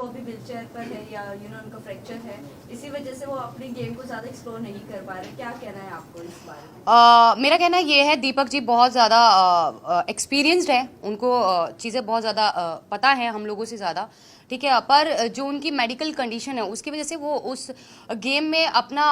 वो अभी व्हीलचेयर पर है या उनका फ्रैक्चर है, इसी वजह से वो अपनी गेम को ज़्यादा एक्सप्लोर नहीं कर पा रहे, क्या कहना है आपको इस बारे में? मेरा कहना ये है, दीपक जी बहुत ज़्यादा एक्सपीरियंस्ड है, उनको चीज़ें बहुत ज़्यादा पता है हम लोगों से ज़्यादा, ठीक है। पर जो उनकी मेडिकल कंडीशन है उसकी वजह से वो उस गेम में अपना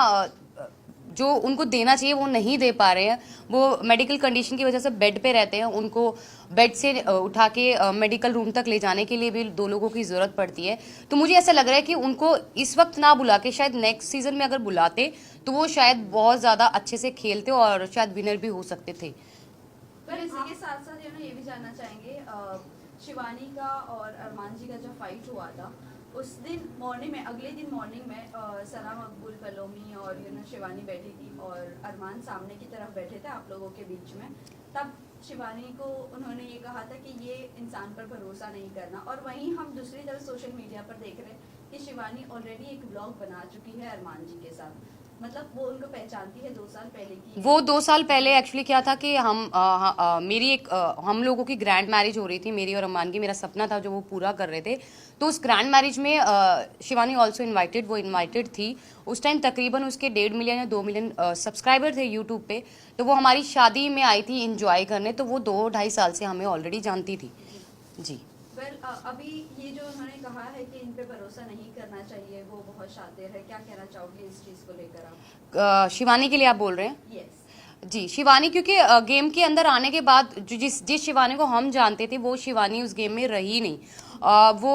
जो उनको देना चाहिए वो नहीं दे पा रहे हैं। वो मेडिकल कंडीशन की वजह से बेड पे रहते हैं, उनको बेड से उठा के मेडिकल रूम तक ले जाने के लिए भी 2 लोगों की ज़रूरत पड़ती है। तो मुझे ऐसा लग रहा है कि उनको इस वक्त ना बुला के शायद नेक्स्ट सीजन में अगर बुलाते तो वो शायद बहुत ज़्यादा अच्छे से खेलते और शायद विनर भी हो सकते थे। पर इसी के साथ साथ ये भी जानना चाहेंगे, शिवानी का और अरमान जी का जो फाइट हुआ था उस दिन मॉर्निंग में, अगले दिन मॉर्निंग में सना मकबूल, पलोमी और शिवानी बैठी थी और अरमान सामने की तरफ बैठे थे आप लोगों के बीच में। तब शिवानी को उन्होंने ये कहा था कि ये इंसान पर भरोसा नहीं करना, और वहीं हम दूसरी तरफ सोशल मीडिया पर देख रहे हैं कि शिवानी ऑलरेडी एक ब्लॉग बना चुकी है अरमान जी के साथ, मतलब वो उनको पहचानती है 2 साल पहले की। वो 2 साल पहले एक्चुअली क्या था कि मेरी एक हम लोगों की ग्रैंड मैरिज हो रही थी, मेरी और अम्मान की। मेरा सपना था जो वो पूरा कर रहे थे, तो उस ग्रैंड मैरिज में शिवानी ऑल्सो इनवाइटेड, वो इनवाइटेड थी। उस टाइम तकरीबन उसके 1.5 मिलियन या 2 मिलियन सब्सक्राइबर थे यूट्यूब पे। तो वो हमारी शादी में आई थी इंजॉय करने, तो वो 2-2.5 साल से हमें ऑलरेडी जानती थी जी। अभी ये जो उन्होंने कहा है कि इन पे भरोसा नहीं करना चाहिए, वो बहुत शातिर है, क्या कहना चाहोगे इस चीज को लेकर आप? शिवानी के लिए आप बोल रहे हैं? यस जी, शिवानी क्योंकि गेम के अंदर आने के बाद जिस शिवानी को हम जानते थे वो शिवानी उस गेम में रही नहीं। वो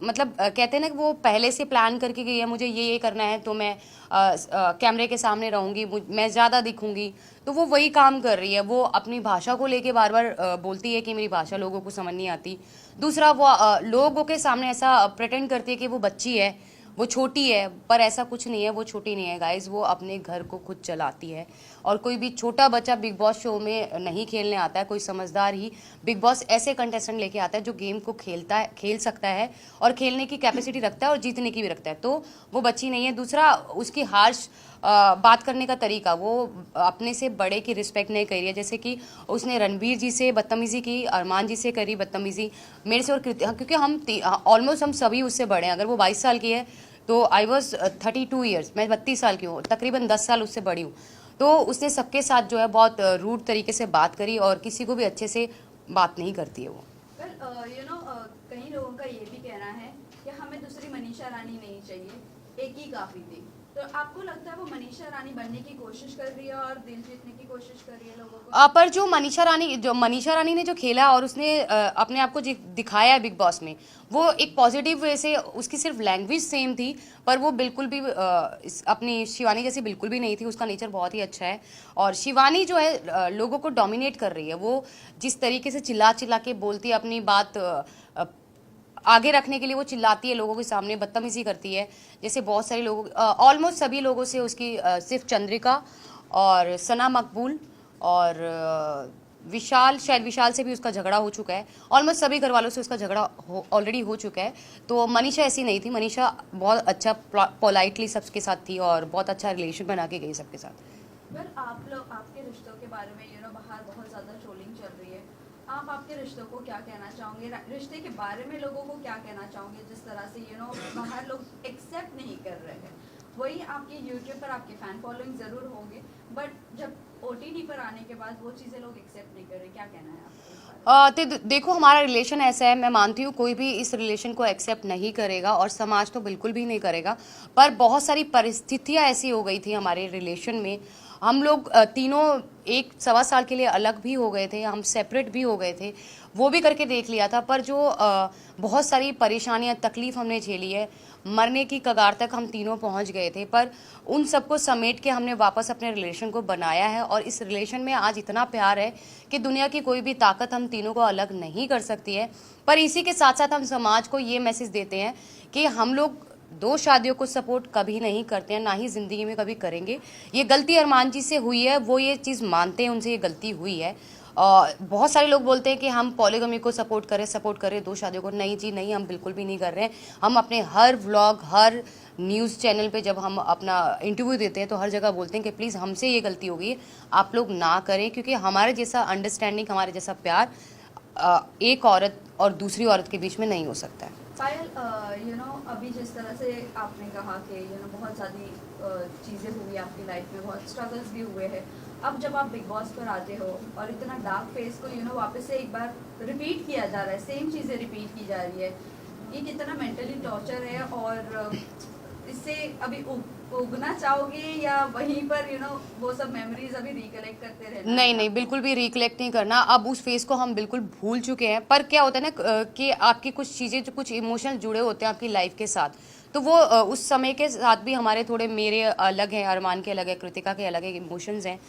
मतलब कहते हैं ना कि वो पहले से प्लान करके गई है, मुझे ये करना है तो मैं कैमरे के सामने रहूंगी, मैं ज़्यादा दिखूंगी, तो वो वही काम कर रही है। वो अपनी भाषा को लेके बार बार बोलती है कि मेरी भाषा लोगों को समझ नहीं आती। दूसरा, वो लोगों के सामने ऐसा प्रेटेंड करती है कि वो बच्ची है, वो छोटी है, पर ऐसा कुछ नहीं है, वो छोटी नहीं है गाइज। वो अपने घर को खुद चलाती है, और कोई भी छोटा बच्चा बिग बॉस शो में नहीं खेलने आता है, कोई समझदार ही बिग बॉस ऐसे कंटेस्टेंट लेके आता है जो गेम को खेल सकता है और खेलने की कैपेसिटी रखता है और जीतने की भी रखता है, तो वो बच्ची नहीं है। दूसरा, उसकी हार्श बात करने का तरीका, वो अपने से बड़े की रिस्पेक्ट नहीं करी है। जैसे कि उसने रणवीर जी से बदतमीजी की, अरमान जी से करी बदतमीजी, मेरे से और क्योंकि हम ऑलमोस्ट हम सभी उससे बड़े हैं। अगर वो 22 साल की है तो आई वॉज 32 ईयर्स, मैं 32 साल की हूँ, तकरीबन 10 साल उससे बड़ी हूँ। तो उसने सबके साथ जो है बहुत रूड तरीके से बात करी और किसी को भी अच्छे से बात नहीं करती है वो। कई लोगों का ये भी कहना है कि हमें दूसरी मनीषा रानी नहीं चाहिए, एक ही काफी थी। तो आपको लगता है वो मनीषा रानी बनने की कोशिश कर रही है और दिल जीतने की कोशिश कर रही है लोगों को? पर जो मनीषा रानी ने जो खेला और उसने अपने आप को दिखाया है बिग बॉस में, वो एक पॉजिटिव वे से, उसकी सिर्फ लैंग्वेज सेम थी, पर वो बिल्कुल भी अपनी शिवानी जैसी बिल्कुल भी नहीं थी। उसका नेचर बहुत ही अच्छा है, और शिवानी जो है लोगों को डोमिनेट कर रही है। वो जिस तरीके से चिल्ला चिल्ला के बोलती है, अपनी बात आगे रखने के लिए वो चिल्लाती है, लोगों के सामने बदतमीजी करती है। जैसे बहुत सारे लोगों, ऑलमोस्ट सभी लोगों से उसकी सिर्फ चंद्रिका और सना मकबूल और विशाल, शायद विशाल से भी उसका झगड़ा हो चुका है। ऑलमोस्ट सभी घर वालों से उसका झगड़ा ऑलरेडी हो चुका है। तो मनीषा ऐसी नहीं थी, मनीषा बहुत अच्छा पोलाइटली सबके साथ थी और बहुत अच्छा रिलेशन बना के गई सबके साथ। आप लोग, आपके रिश्तों के बारे में बाहर बहुत ज़्यादा ट्रोलिंग चल रही है, आप आपके रिश्तों को क्या कहना चाहोगे, रिश्ते के बारे में लोगों को क्या कहना चाहोगे जिस तरह से बाहर लोग एक्सेप्ट नहीं कर रहे हैं? वही आपके यूट्यूब पर आपके फैन फॉलोइंग ज़रूर होंगे, बट जब OTT पर आने के बाद वो चीज़ें लोग एक्सेप्ट नहीं कर रहे, क्या कहना है आपको? देखो, हमारा रिलेशन ऐसा है, मैं मानती हूँ कोई भी इस रिलेशन को एक्सेप्ट नहीं करेगा और समाज तो बिल्कुल भी नहीं करेगा, पर बहुत सारी परिस्थितियाँ ऐसी हो गई थी हमारे रिलेशन में। हम लोग तीनों 1-1.25 साल के लिए अलग भी हो गए थे, हम सेपरेट भी हो गए थे, वो भी करके देख लिया था। पर जो बहुत सारी परेशानियां, तकलीफ हमने झेली है, मरने की कगार तक हम तीनों पहुंच गए थे, पर उन सबको समेट के हमने वापस अपने रिलेशन को बनाया है। और इस रिलेशन में आज इतना प्यार है कि दुनिया की कोई भी ताकत हम तीनों को अलग नहीं कर सकती है। पर इसी के साथ साथ हम समाज को ये मैसेज देते हैं कि हम लोग 2 शादियों को सपोर्ट कभी नहीं करते हैं, ना ही ज़िंदगी में कभी करेंगे। ये गलती अरमान जी से हुई है, वो ये चीज़ मानते हैं, उनसे ये गलती हुई है। बहुत सारे लोग बोलते हैं कि हम पॉलीगमी को सपोर्ट करें 2 शादियों को। नहीं जी, नहीं, हम बिल्कुल भी नहीं कर रहे हैं। हम अपने हर व्लॉग, हर न्यूज़ चैनल पे जब हम अपना इंटरव्यू देते हैं तो हर जगह बोलते हैं कि प्लीज़ हमसे ये गलती हो गई, आप लोग ना करें, क्योंकि हमारे जैसा अंडरस्टैंडिंग, हमारे जैसा प्यार एक औरत और दूसरी औरत के बीच में नहीं हो सकता है। पायल, अभी जिस तरह से आपने कहा कि बहुत ज़्यादा चीज़ें हुई आपकी लाइफ में, बहुत स्ट्रगल्स भी हुए हैं, अब जब आप बिग बॉस पर आते हो और इतना डार्क फेस को वापस से एक बार रिपीट किया जा रहा है, सेम चीज़ें रिपीट की जा रही है, ये कितना मेंटली टॉर्चर है? और इससे अभी उगना चाहोगे या वहीं पर वो सब मेमोरीज अभी रिकलेक्ट करते रहना? नहीं नहीं, बिल्कुल भी रिकलेक्ट नहीं करना। अब उस फेस को हम बिल्कुल भूल चुके हैं। पर क्या होता है ना कि आपकी कुछ चीज़ें जो कुछ इमोशनल जुड़े होते हैं आपकी लाइफ के साथ, तो वो उस समय के साथ भी हमारे थोड़े, मेरे अलग हैं, अरमान के अलग है, कृतिका के अलग है, इमोशंस हैं।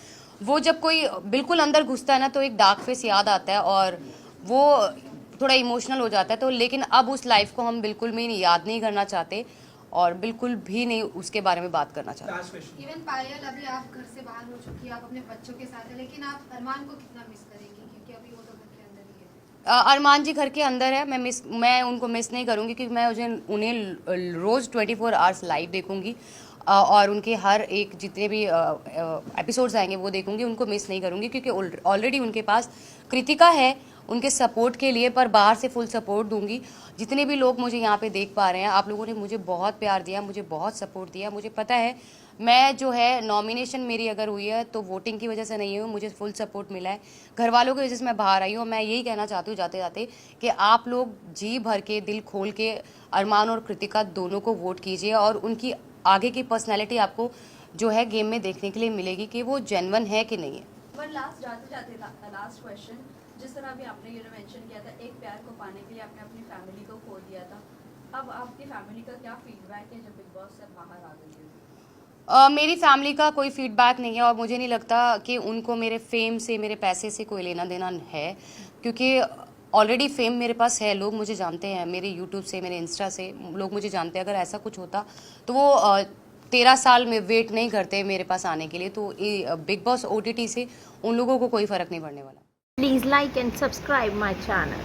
वो जब कोई बिल्कुल अंदर घुसता है ना तो एक डार्क फेस याद आता है और वो थोड़ा इमोशनल हो जाता है। तो लेकिन अब उस लाइफ को हम बिल्कुल भी नहीं याद नहीं करना चाहते और बिल्कुल भी नहीं उसके बारे में बात करना चाहते। इवन पायल, अभी आप घर से बाहर हो चुकी है, आप अपने बच्चों के साथ है, लेकिन आप अरमान को कितना मिस करेंगी? क्योंकि अभी वो तो घर के अंदर ही है। अरमान जी घर के अंदर है। मैं उनको मिस नहीं करूंगी क्योंकि मैं उन्हें रोज़ 24 आवर्स लाइव देखूंगी और उनके हर एक जितने भी एपिसोड्स आएंगे वो देखूंगी। उनको मिस नहीं करूंगी क्योंकि ऑलरेडी उनके पास कृतिका है उनके सपोर्ट के लिए, पर बाहर से फुल सपोर्ट दूंगी। जितने भी लोग मुझे यहाँ पे देख पा रहे हैं, आप लोगों ने मुझे बहुत प्यार दिया, मुझे बहुत सपोर्ट दिया। मुझे पता है मैं जो है नॉमिनेशन मेरी अगर हुई है तो वोटिंग की वजह से नहीं हुई, मुझे फुल सपोर्ट मिला है घर वालों की वजह से मैं बाहर आई हूँ। मैं यही कहना चाहती हूँ जाते जाते कि आप लोग जी भर के दिल खोल के अरमान और कृतिका दोनों को वोट कीजिए और उनकी आगे की पर्सनैलिटी आपको जो है गेम में देखने के लिए मिलेगी कि वो जेन्युइन है कि नहीं है। वन लास्ट जाते जाते लास्ट क्वेश्चन, जिस तरह अभी आपने मेंशन किया था एक प्यार को पाने के लिए आपने अपनी फैमिली को खो दिया था, अब आपकी फैमिली का क्या फीडबैक है जब बिग बॉस से बाहर आ गई है? मेरी फैमिली का कोई फीडबैक नहीं है और मुझे नहीं लगता कि उनको मेरे फेम से, मेरे पैसे से कोई लेना देना है, क्योंकि ऑलरेडी फेम मेरे पास है। लोग मुझे जानते हैं, मेरे यूट्यूब से, मेरे इंस्टा से लोग मुझे जानते हैं। अगर ऐसा कुछ होता तो वो 13 साल में वेट नहीं करते मेरे पास आने के लिए। तो बिग बॉस OTT से उन लोगों को कोई फ़र्क नहीं पड़ने वाला। Please like and subscribe my channel.